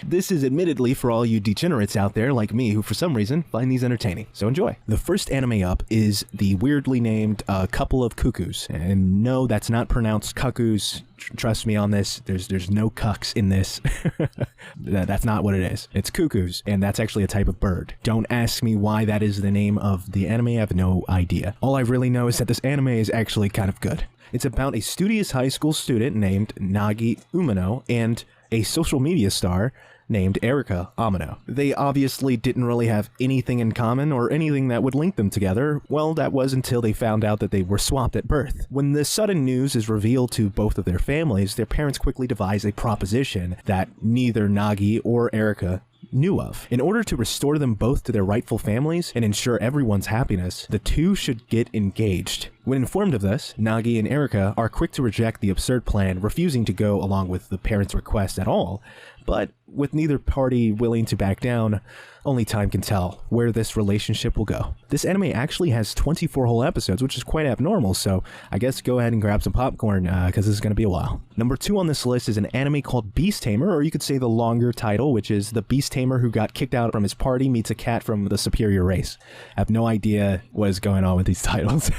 This is admittedly for all you degenerates out there like me who for some reason find these entertaining, so enjoy. The first anime up is the weirdly named Couple of Cuckoos, and no, that's not pronounced cuckoos. Trust me on this, there's no cucks in this. That's not what it is. It's cuckoos, and that's actually a type of bird. Don't ask me why that is the name of the anime, I have no idea. All I really know is that this anime is actually kind of good. It's about a studious high school student named Nagi Umino and a social media star named Erika Amino. They obviously didn't really have anything in common or anything that would link them together. Well, that was until they found out that they were swapped at birth. When the sudden news is revealed to both of their families, their parents quickly devise a proposition that neither Nagi or Erika knew of. In order to restore them both to their rightful families and ensure everyone's happiness, the two should get engaged. When informed of this, Nagi and Erika are quick to reject the absurd plan, refusing to go along with the parents' request at all. But with neither party willing to back down, only time can tell where this relationship will go. This anime actually has 24 whole episodes, which is quite abnormal, so I guess go ahead and grab some popcorn, because this is going to be a while. Number 2 on this list is an anime called Beast Tamer, or you could say the longer title, which is the Beast Tamer who got kicked out from his party meets a cat from the superior race. I have no idea what is going on with these titles.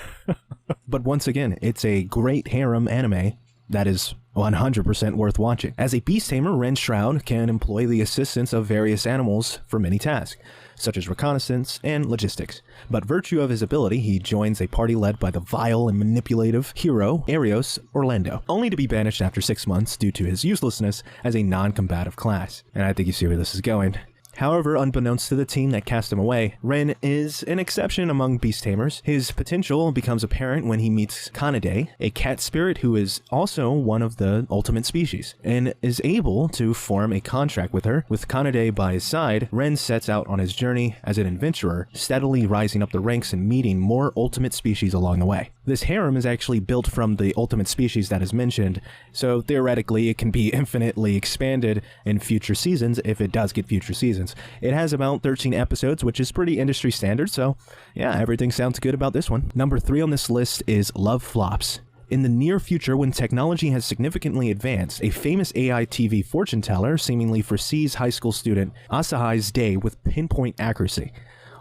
But once again, it's a great harem anime that is 100% worth watching. As a beast tamer, Ren Shroud can employ the assistance of various animals for many tasks, such as reconnaissance and logistics. But virtue of his ability, he joins a party led by the vile and manipulative hero, Arios Orlando, only to be banished after 6 months due to his uselessness as a non-combative class. And I think you see where this is going. However, unbeknownst to the team that cast him away, Ren is an exception among beast tamers. His potential becomes apparent when he meets Kanade, a cat spirit who is also one of the ultimate species, and is able to form a contract with her. With Kanade by his side, Ren sets out on his journey as an adventurer, steadily rising up the ranks and meeting more ultimate species along the way. This harem is actually built from the ultimate species that is mentioned, so theoretically it can be infinitely expanded in future seasons if it does get future seasons. It has about 13 episodes, which is pretty industry standard, so yeah, everything sounds good about this one. Number 3 on this list is Love Flops. In the near future, when technology has significantly advanced, a famous AI TV fortune teller seemingly foresees high school student Asahai's day with pinpoint accuracy.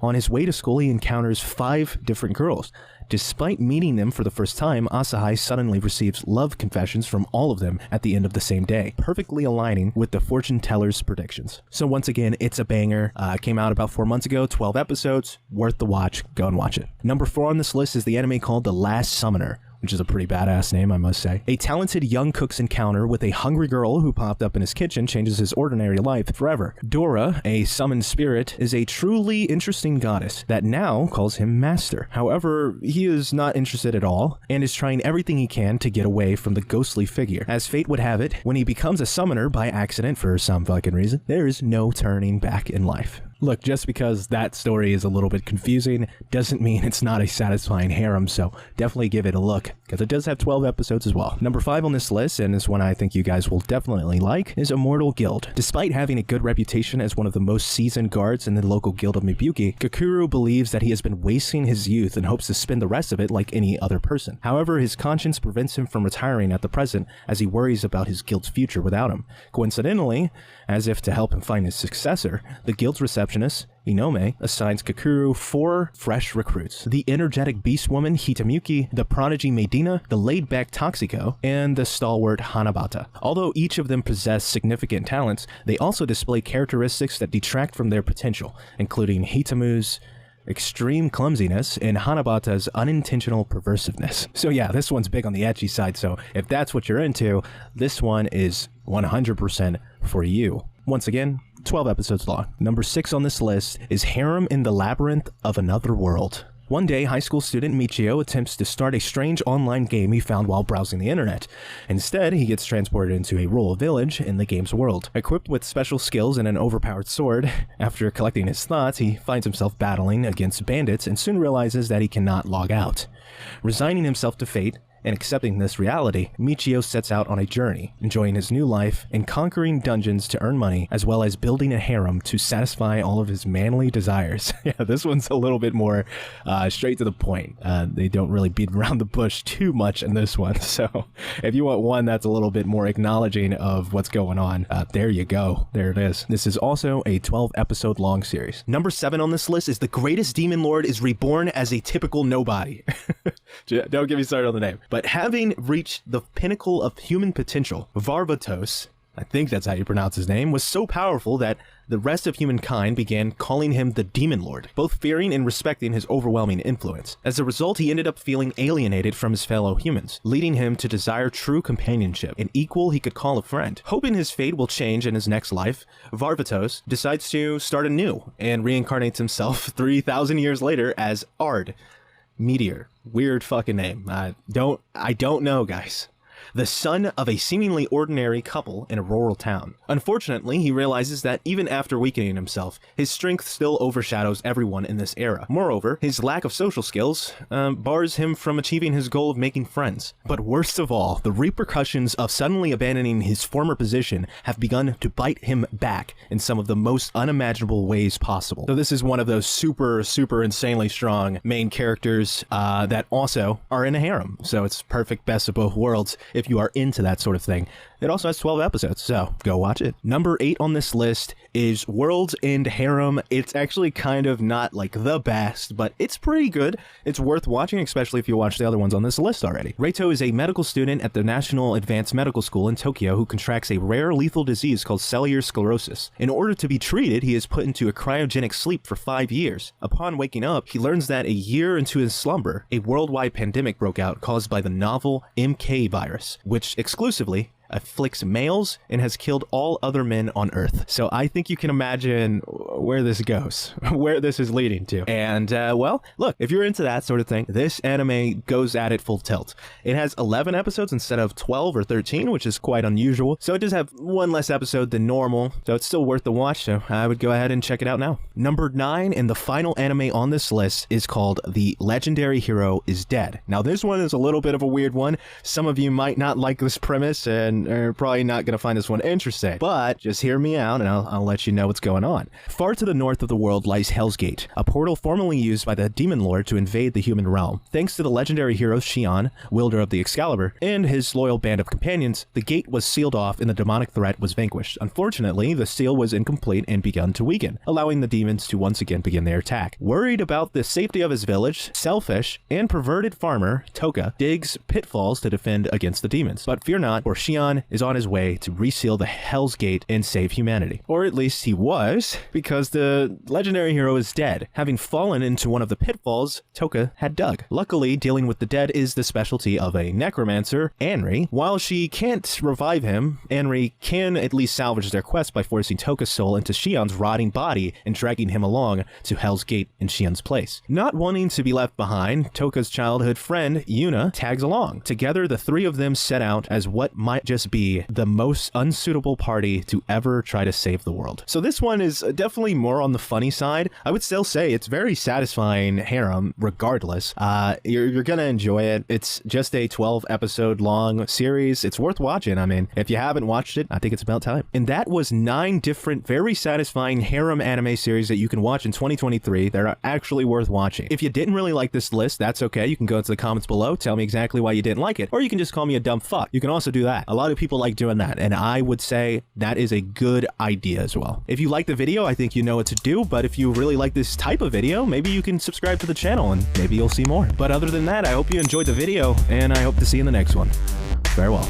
On his way to school, he encounters 5 different girls. Despite meeting them for the first time, Asahai suddenly receives love confessions from all of them at the end of the same day, perfectly aligning with the fortune teller's predictions. So once again, it's a banger. It came out about 4 months ago, 12 episodes, worth the watch. Go and watch it. Number 4 on this list is the anime called The Last Summoner, which is a pretty badass name, I must say. A talented young cook's encounter with a hungry girl who popped up in his kitchen changes his ordinary life forever. Dora, a summoned spirit, is a truly interesting goddess that now calls him master. However, he is not interested at all and is trying everything he can to get away from the ghostly figure. As fate would have it, when he becomes a summoner by accident for some fucking reason, there is no turning back in life. Look, just because that story is a little bit confusing doesn't mean it's not a satisfying harem, so definitely give it a look, because it does have 12 episodes as well. Number 5 on this list, and this one I think you guys will definitely like, is Immortal Guild. Despite having a good reputation as one of the most seasoned guards in the local guild of Mibuki, Kakuru believes that he has been wasting his youth and hopes to spend the rest of it like any other person. However, his conscience prevents him from retiring at the present as he worries about his guild's future without him. Coincidentally, as if to help him find his successor, the guild's receptionist, Inome, assigns Kakuru 4 fresh recruits: the energetic beast woman Hitamuki, the prodigy Medina, the laid-back Toxico, and the stalwart Hanabata. Although each of them possess significant talents, they also display characteristics that detract from their potential, including Hitamu's extreme clumsiness and Hanabata's unintentional perversiveness. So yeah, this one's big on the ecchi side, so if that's what you're into, this one is 100% for you. Once again, 12 episodes long. Number 6 on this list is Harem in the Labyrinth of Another World. One day, high school student Michio attempts to start a strange online game he found while browsing the internet. Instead, he gets transported into a rural village in the game's world. Equipped with special skills and an overpowered sword, after collecting his thoughts, he finds himself battling against bandits and soon realizes that he cannot log out. Resigning himself to fate, and accepting this reality, Michio sets out on a journey, enjoying his new life and conquering dungeons to earn money, as well as building a harem to satisfy all of his manly desires. Yeah, this one's a little bit more straight to the point. They don't really beat around the bush too much in this one. So if you want one that's a little bit more acknowledging of what's going on, there you go. There it is. This is also a 12-episode long series. Number 7 on this list is The Greatest Demon Lord is Reborn as a Typical Nobody. Don't get me started on the name. But having reached the pinnacle of human potential, Varvatos, I think that's how you pronounce his name, was so powerful that the rest of humankind began calling him the Demon Lord, both fearing and respecting his overwhelming influence. As a result, he ended up feeling alienated from his fellow humans, leading him to desire true companionship, an equal he could call a friend. Hoping his fate will change in his next life, Varvatos decides to start anew and reincarnates himself 3,000 years later as Ard. Meteor. Weird fucking name. I don't know, guys. The son of a seemingly ordinary couple in a rural town. Unfortunately, he realizes that even after weakening himself, his strength still overshadows everyone in this era. Moreover, his lack of social skills bars him from achieving his goal of making friends. But worst of all, the repercussions of suddenly abandoning his former position have begun to bite him back in some of the most unimaginable ways possible. So this is one of those super insanely strong main characters that also are in a harem. So it's perfect best of both worlds if you are into that sort of thing. It also has 12 episodes, so go watch it. Number 8 on this list is World's End Harem. It's actually kind of not like the best, but it's pretty good. It's worth watching, especially if you watch the other ones on this list already. Reito is a medical student at the National Advanced Medical School in Tokyo who contracts a rare lethal disease called cellular sclerosis. In order to be treated, he is put into a cryogenic sleep for 5 years. Upon waking up, he learns that a year into his slumber, a worldwide pandemic broke out caused by the novel MK virus, which exclusively afflicts males and has killed all other men on Earth. So I think you can imagine where this goes, where this is leading to. And well, look, if you're into that sort of thing, this anime goes at it full tilt. It has 11 episodes instead of 12 or 13, which is quite unusual. So it does have one less episode than normal, so it's still worth the watch. So I would go ahead and check it out now. Number 9 and the final anime on this list is called The Legendary Hero is Dead. Now this one is a little bit of a weird one. Some of you might not like this premise and are probably not going to find this one interesting, but just hear me out and I'll let you know what's going on. Far to the north of the world lies Hell's Gate, a portal formerly used by the Demon Lord to invade the human realm. Thanks to the legendary hero Shion, wielder of the Excalibur, and his loyal band of companions, the gate was sealed off and the demonic threat was vanquished. Unfortunately, the seal was incomplete and begun to weaken, allowing the demons to once again begin their attack. Worried about the safety of his village, selfish and perverted farmer Toka digs pitfalls to defend against the demons. But fear not, for Shion is on his way to reseal the Hell's Gate and save humanity. Or at least he was, because the legendary hero is dead, having fallen into one of the pitfalls Toka had dug. Luckily, dealing with the dead is the specialty of a necromancer, Anri. While she can't revive him, Anri can at least salvage their quest by forcing Toka's soul into Shion's rotting body and dragging him along to Hell's Gate in Shion's place. Not wanting to be left behind, Toka's childhood friend, Yuna, tags along. Together, the three of them set out as what might just be the most unsuitable party to ever try to save the world. So this one is definitely more on the funny side. I would still say it's very satisfying harem regardless. You're gonna enjoy it. It's just a 12 episode long series. It's worth watching. I mean, if you haven't watched it, I think it's about time. And that was 9 different very satisfying harem anime series that you can watch in 2023 that are actually worth watching. If you didn't really like this list, that's okay. You can go into the comments below, tell me exactly why you didn't like it, or you can just call me a dumb fuck. You can also do that. A lot of people like doing that, and I would say that is a good idea as well. If you like the video, I think you know what to do, but if you really like this type of video, maybe you can subscribe to the channel and maybe you'll see more. But other than that, I hope you enjoyed the video, and I hope to see you in the next one. Farewell.